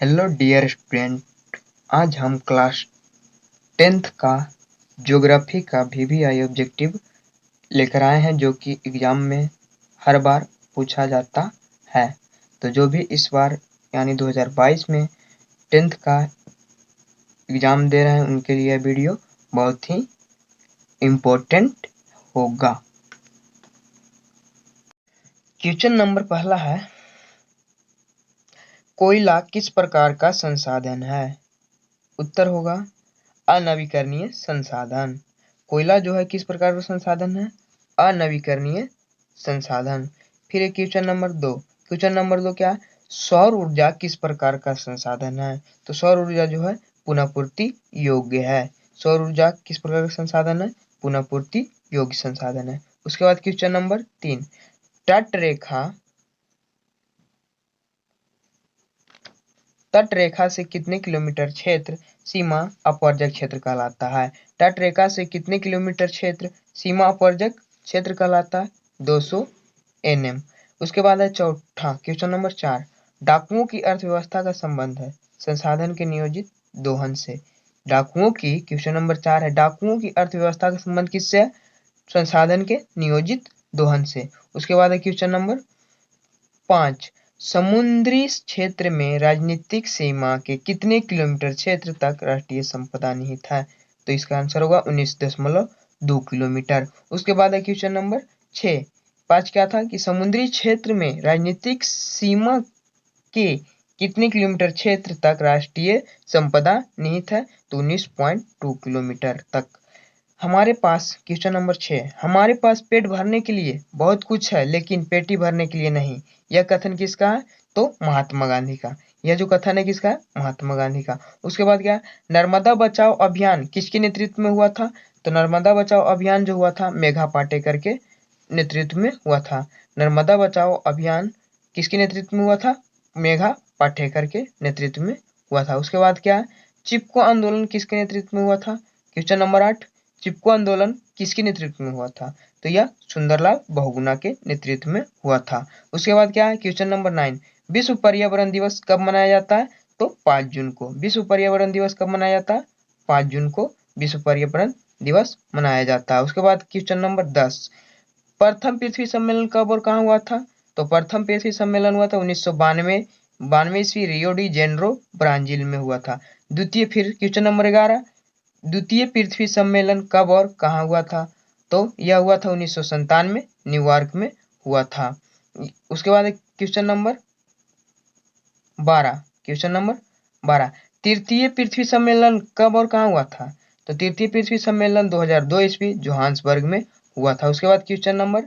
Hello dear student, आज हम class 10th का ज्योग्राफी का VVI ऑब्जेक्टिव लेकर आए हैं, जो कि एग्जाम में हर बार पूछा जाता है। तो जो भी इस बार यानी 2022 में 10th का एग्जाम दे रहे हैं उनके लिए वीडियो बहुत ही इम्पोर्टेंट होगा। क्वेश्चन नंबर पहला है, कोयला किस प्रकार का संसाधन है? उत्तर होगा अनवीकरणीय संसाधन। कोयला जो है किस प्रकार का संसाधन है? अनवीकरणीय संसाधन। फिर एक क्वेश्चन नंबर दो क्या है? सौर ऊर्जा किस प्रकार का संसाधन है? तो सौर ऊर्जा जो है पुनःपूर्ति योग्य है। सौर ऊर्जा किस प्रकार का संसाधन है? पुनःपूर्ति योग्य संसाधन है। उसके बाद क्वेश्चन नंबर 3, तट रेखा से कितने किलोमीटर क्षेत्र सीमा अपवर्जक क्षेत्र कहलाता है? तट रेखा से कितने किलोमीटर क्षेत्र सीमा अपवर्जक क्षेत्र कहलाता है? 200 nm। उसके बाद है चौथा क्वेश्चन नंबर 4, डाकुओं की अर्थव्यवस्था का संबंध है संसाधन के नियोजित दोहन से। क्वेश्चन नंबर 4 है, डाकुओं की अर्थव्यवस्था का संबंध किससे है? संसाधन के नियोजित दोहन से। उसके बाद है क्वेश्चन नंबर 5, समुद्री क्षेत्र में राजनीतिक सीमा के कितने किलोमीटर क्षेत्र तक राष्ट्रीय संपदा निहित है? तो इसका आंसर होगा 19.2 किलोमीटर। उसके बाद है क्वेश्चन नंबर 5 क्या था कि समुद्री क्षेत्र में राजनीतिक सीमा के कितने किलोमीटर क्षेत्र तक राष्ट्रीय संपदा निहित है? तो 19.2 किलोमीटर तक। हमारे पास क्वेश्चन नंबर 6, हमारे पास पेट भरने के लिए बहुत कुछ है लेकिन पेटी भरने के लिए नहीं। यह कथन किसका है? तो महात्मा गांधी का। यह जो कथन है किसका है? महात्मा गांधी का। उसके बाद क्या? नर्मदा बचाओ अभियान किसके नेतृत्व में हुआ था? तो नर्मदा बचाओ अभियान जो हुआ था मेघा पाटेकर के नेतृत्व में हुआ था। नर्मदा बचाओ अभियान किसके नेतृत्व में हुआ था? मेघा पाटेकर के नेतृत्व में हुआ था। उसके बाद क्या? चिपको आंदोलन किसके नेतृत्व में हुआ था? क्वेश्चन नंबर 8, चिपको आंदोलन किसके नेतृत्व में हुआ था? तो यह सुंदरलाल बहुगुणा के नेतृत्व में हुआ था। उसके बाद क्या है? क्वेश्चन नंबर 9, विश्व पर्यावरण दिवस कब मनाया जाता है? तो 5 जून को। विश्व पर्यावरण दिवस कब मनाया जाता है? 5 जून को विश्व पर्यावरण दिवस मनाया जाता है। उसके बाद क्वेश्चन नंबर 10, प्रथम पृथ्वी सम्मेलन कब और कहाँ हुआ था? तो प्रथम पृथ्वी सम्मेलन हुआ था 1992 ईस्वी रियो डी जेनेरो ब्राजील में हुआ था। फिर क्वेश्चन नंबर 11, द्वितीय पृथ्वी सम्मेलन कब और कहाँ हुआ था? तो यह हुआ था 1997 न्यूयॉर्क में हुआ था। उसके बाद क्वेश्चन नंबर 12, तृतीय पृथ्वी सम्मेलन कब और कहाँ हुआ था? तो तृतीय पृथ्वी सम्मेलन 2002 ईस्वी जोहान्सबर्ग में हुआ था। उसके बाद क्वेश्चन नंबर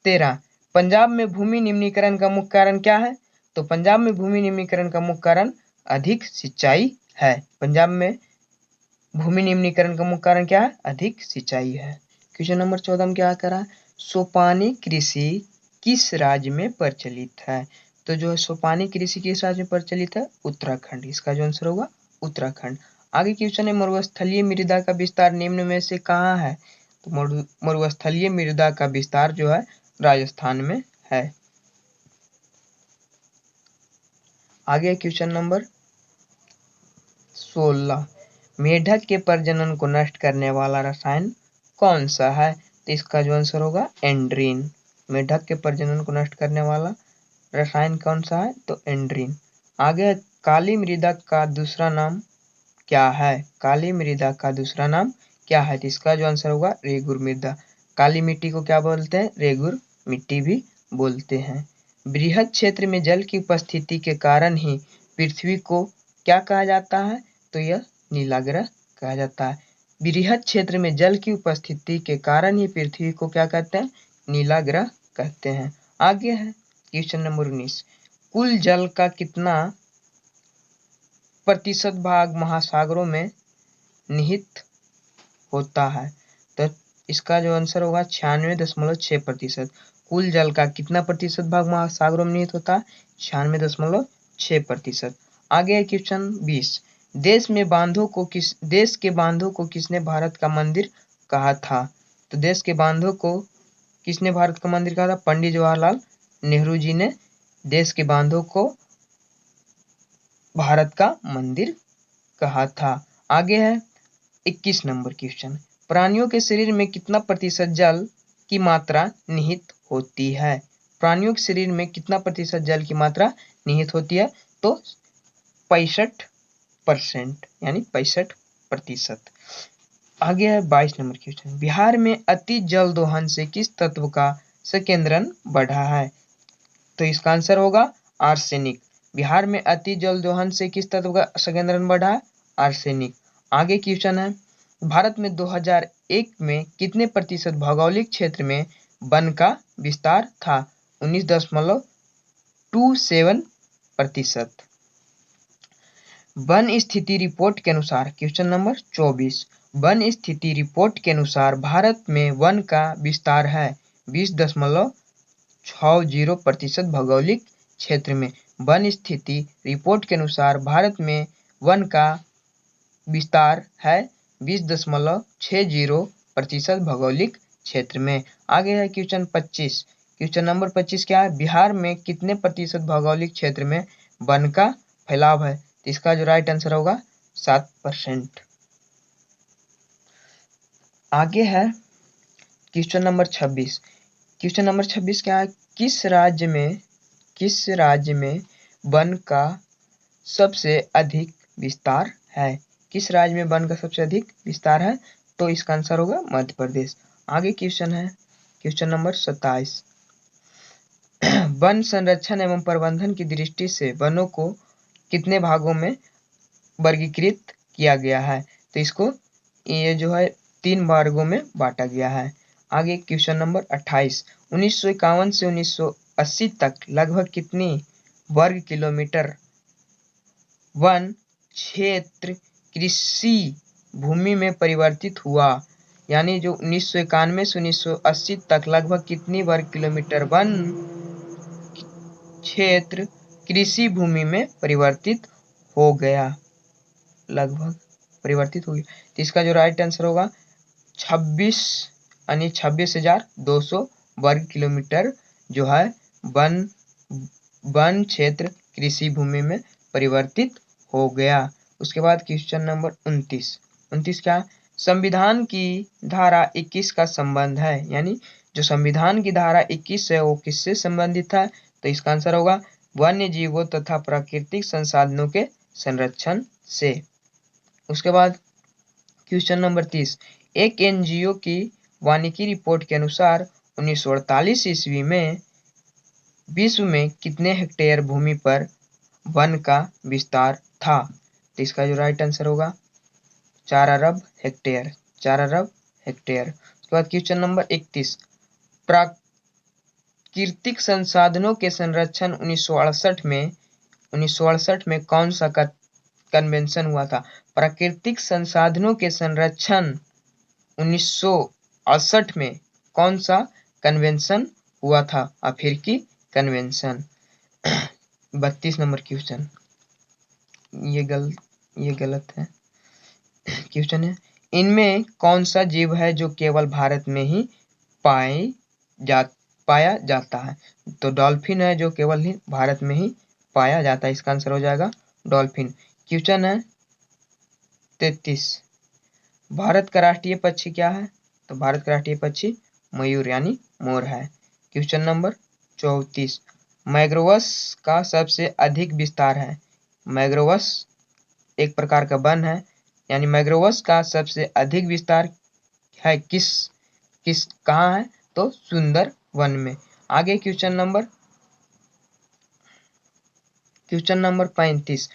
13, पंजाब में भूमि निम्नीकरण का मुख्य कारण क्या है? तो पंजाब में भूमि निम्नीकरण का मुख्य कारण अधिक सिंचाई है। पंजाब में भूमि निम्नीकरण का मुख्य कारण क्या है? अधिक सिंचाई है। क्वेश्चन नंबर 14 में क्या करा? सोपानी कृषि किस राज्य में प्रचलित है? तो जो है सोपानी कृषि किस राज्य में प्रचलित है? उत्तराखंड। इसका जो आंसर होगा उत्तराखंड। आगे क्वेश्चन है, मरुस्थलीय मृदा का विस्तार निम्न में से कहाँ है? तो मरुस्थलीय मृदा का विस्तार जो है राजस्थान में है। आगे क्वेश्चन नंबर 16, मेढक के प्रजनन को नष्ट करने वाला रसायन कौन सा है? तो इसका जो आंसर होगा एंड्रीन। मेढक के प्रजनन को नष्ट करने वाला रसायन कौन सा है? तो एंड्रीन। आगे काली मृदा का दूसरा नाम क्या है? काली मृदा का दूसरा नाम क्या है? तो इसका जो आंसर होगा रेगुर मृदा। काली मिट्टी को क्या बोलते हैं? रेगुर मिट्टी भी बोलते हैं। बृहद क्षेत्र में जल की उपस्थिति के कारण ही पृथ्वी को क्या कहा जाता है? तो यह नीला ग्रह कहा जाता है। बृहद क्षेत्र में जल की उपस्थिति के कारण ही पृथ्वी को क्या कहते हैं? नीला ग्रह कहते हैं। आगे है क्वेश्चन नंबर 19, कुल जल का कितना प्रतिशत भाग महासागरों में निहित होता है? तो इसका जो आंसर होगा 96.6%। कुल जल का कितना प्रतिशत भाग महासागरों में निहित होता है? 96.6%। आगे है क्वेश्चन 20, देश के बांधों को किसने भारत का मंदिर कहा था? तो देश के बांधों को किसने भारत का मंदिर कहा था? पंडित जवाहरलाल नेहरू जी ने देश के बांधों को भारत का मंदिर कहा था। आगे है 21 नंबर क्वेश्चन। प्राणियों के शरीर में कितना प्रतिशत जल की मात्रा निहित होती है? प्राणियों के शरीर में कितना प्रतिशत जल की मात्रा निहित होती है? तो 65% यानी 65%। आगे है 22 नंबर क्वेश्चन। बिहार में अति जल दोहन से किस तत्व का संकेंद्रण बढ़ा है? तो इसका आंसर होगा आर्सेनिक। बिहार में अति जल दोहन से किस तत्व का संकेंद्रण बढ़ा है? आर्सेनिक। आगे क्वेश्चन है, भारत में 2001 में कितने प्रतिशत भौगोलिक क्षेत्र में वन का विस्तार था? 19.27%। वन स्थिति रिपोर्ट के अनुसार क्वेश्चन नंबर 24, वन स्थिति रिपोर्ट के अनुसार भारत में वन का विस्तार है 20.60% भौगोलिक क्षेत्र में। वन स्थिति रिपोर्ट के अनुसार भारत में वन का विस्तार है 20.60% भौगोलिक क्षेत्र में। आगे है क्वेश्चन 25। क्वेश्चन नंबर 25 क्या है? बिहार में कितने प्रतिशत भौगोलिक क्षेत्र में वन का फैलाव है? तो इसका जो राइट आंसर होगा 7%। आगे है क्वेश्चन नंबर 26। क्वेश्चन नंबर 26 क्या है? किस राज्य में वन का सबसे अधिक विस्तार है? किस राज्य में वन का सबसे अधिक विस्तार है? तो इसका आंसर होगा मध्य प्रदेश। आगे क्वेश्चन है क्वेश्चन नंबर 27। वन संरक्षण एवं प्रबंधन की दृष्टि से वनों को कितने भागों में वर्गीकृत किया गया है? तो इसको ये जो है 3 वर्गों में बांटा गया है। आगे क्वेश्चन नंबर 28। 1951 से 1980 तक लगभग कितनी वर्ग किलोमीटर वन क्षेत्र कृषि भूमि में परिवर्तित हुआ? यानी जो 1991 से 1980 तक लगभग कितनी वर्ग किलोमीटर वन क्षेत्र कृषि भूमि में परिवर्तित हो गया? लगभग परिवर्तित हो गया। तो इसका जो राइट आंसर होगा 26,200 वर्ग किलोमीटर जो है वन क्षेत्र कृषि भूमि में परिवर्तित हो गया। उसके बाद क्वेश्चन नंबर 29 क्या? संविधान की धारा 21 का संबंध है, यानी जो संविधान की धारा 21 है वो किससे संबंधित है? तो इसका आंसर होगा वन्य जीवों तथा प्राकृतिक संसाधनों के संरक्षण से। उसके बाद क्वेश्चन नंबर 30। एक एनजीओ की वानिकी रिपोर्ट के अनुसार 1948 ईस्वी में विश्व में कितने हेक्टेयर भूमि पर वन का विस्तार था? तो इसका जो राइट आंसर होगा 4 अरब हेक्टेयर। 4 अरब हेक्टेयर। उसके बाद क्वेश्चन नंबर 31। प्राकृतिक संसाधनों के संरक्षण 1968 में कौन सा कन्वेंशन हुआ था? प्राकृतिक संसाधनों के संरक्षण 1968 में कौन सा कन्वेंशन हुआ था? अफ्रीकी कन्वेंशन। 32 नंबर क्वेश्चन, ये गलत है। क्वेश्चन है, इनमें कौन सा जीव है जो केवल भारत में ही पाया जाता है? तो डॉल्फिन है जो केवल ही भारत में ही पाया जाता है। इसका आंसर हो जाएगा डॉल्फिन। क्वेश्चन है 33। भारत का राष्ट्रीय पक्षी क्या है? तो भारत का राष्ट्रीय पक्षी मयूर यानी मोर है। Question number 34। मैंग्रोव्स का सबसे अधिक विस्तार है। मैंग्रोव्स एक प्रकार का वन है, यानी मैंग्रोव्स का सबसे अधिक विस्तार है कहाँ है? तो सुंदर वन में। आगे क्वेश्चन नंबर 35।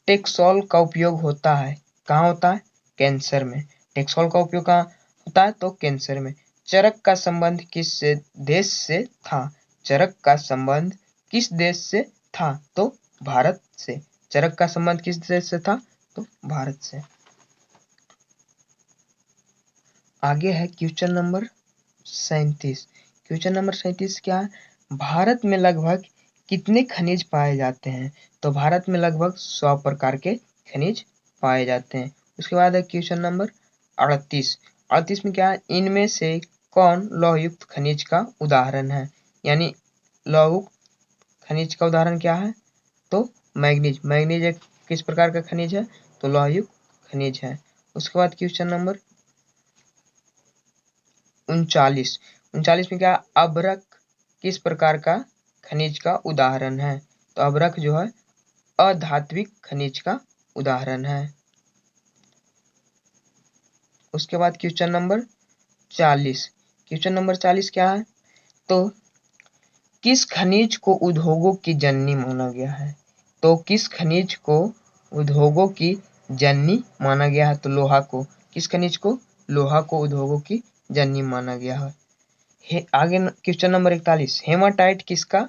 टेक्सोल का उपयोग होता है, कहाँ होता है? कैंसर में। टेक्सोल का उपयोग कहाँ होता है? तो कैंसर में। चरक का संबंध किस देश से था? चरक का संबंध किस देश से था? तो भारत से। चरक का संबंध किस देश से था? तो भारत से। आगे है क्वेश्चन नंबर 37। क्वेश्चन नंबर 37 क्या है? भारत में लगभग कितने खनिज पाए जाते हैं? तो भारत में लगभग 100 प्रकार के खनिज पाए जाते हैं। उसके बाद है क्वेश्चन नंबर 38। 38 में क्या है? इनमें से कौन लौहयुक्त खनिज का उदाहरण है? यानी लौह खनिज का उदाहरण क्या है? तो मैग्नीज। मैग्नीज एक किस प्रकार का खनिज है? तो लौहयुक्त खनिज है। उसके बाद क्वेश्चन नंबर 39। 39 में क्या? अभ्रक किस प्रकार का खनिज का उदाहरण है? तो अभ्रक जो है अधात्विक खनिज का उदाहरण है। उसके बाद क्वेश्चन नंबर 40। क्वेश्चन नंबर 40 क्या है? तो किस खनिज को उद्योगों की जननी माना गया है? तो किस खनिज को उद्योगों की जननी माना गया है? तो लोहा को। किस खनिज को? लोहा को उद्योगों की जननी माना गया है। आगे क्वेश्चन नंबर 41। हेमाटाइट किसका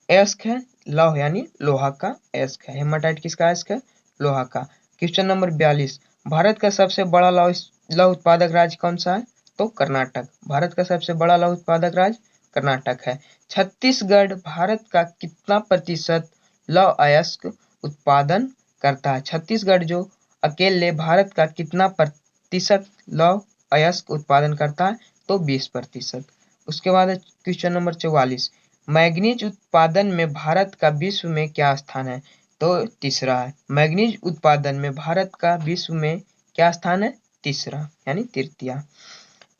अयस्क है? लौह यानी लोहा का अयस्क है। हेमाटाइट किसका अयस्क है? लोहा का। Question number 42। भारत का सबसे बड़ा लौह उत्पादक राज्य कौन सा है? तो कर्नाटक। भारत का सबसे बड़ा लौह उत्पादक राज्य कर्नाटक है। छत्तीसगढ़ भारत का कितना प्रतिशत लौह अयस्क उत्पादन करता है? छत्तीसगढ़ जो अकेले भारत का कितना प्रतिशत लौह अयस्क उत्पादन करता है? तो 20%। उसके बाद क्वेश्चन नंबर 44। मैग्नीज उत्पादन में भारत का विश्व में क्या स्थान है? तो तीसरा है। मैग्नीज उत्पादन में भारत का विश्व में क्या स्थान है? तीसरा यानी तृतीय।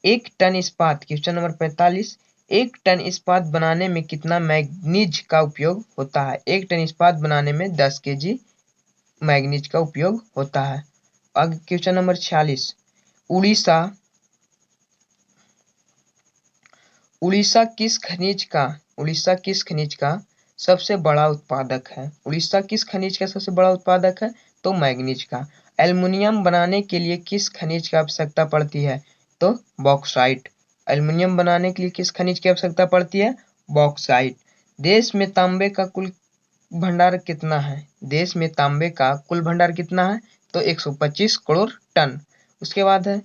एक टन इस्पात। Question number 45। एक टन इस्पात बनाने में कितना मैग्नीज का उपयोग होता है? एक टन इस्पात बनाने में 10 केजी मैग्नीज का उपयोग होता है। अब क्वेश्चन नंबर 46। उड़ीसा उड़ीसा किस खनिज का सबसे बड़ा उत्पादक है? उड़ीसा किस खनिज का सबसे बड़ा उत्पादक है? तो मैग्नीज का। एल्युमिनियम बनाने के लिए किस खनिज की आवश्यकता पड़ती है? तो बॉक्साइट। एल्युमिनियम बनाने के लिए किस खनिज की आवश्यकता पड़ती है? बॉक्साइट। देश में तांबे का कुल भंडार कितना है? देश में तांबे का कुल भंडार कितना है? तो 125 करोड़ टन। उसके बाद है